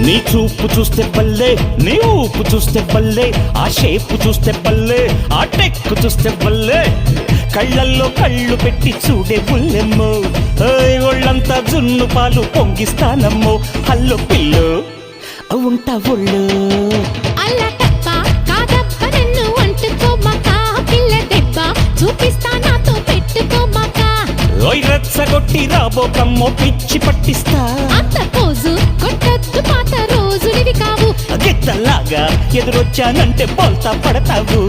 నీ చూపు చూస్తే బల్లే, నీ ఊపు చూస్తే బల్లే, ఆ షేపు చూస్తే బల్లే, ఆ టెక్కు చూస్తే బల్లే. కళ్ళల్లో కళ్ళు పెట్టి చూడే బుల్లెమ్మో, ఒళ్ళంతా జున్ను పాలు పొంగిస్తానమ్మో. హల్లో పిల్లు ఉంటా ఒళ్ళు అల్లా టప్ప కాదప్ప నన్ను అంటుకోమాక, పిల్ల దెబ్బ చూపిస్తా నాతో పెట్టుకోమాక. ఓయ్ రచ్చగొట్టి రాబోకమ్మో, పిచ్చి పట్టిస్తా. అంత పోజు కొట్టద్దు, పాత రోజులివి కావు. గిత్తల్లాగా ఎదురొచ్చానంటే బోల్తా పడతావు.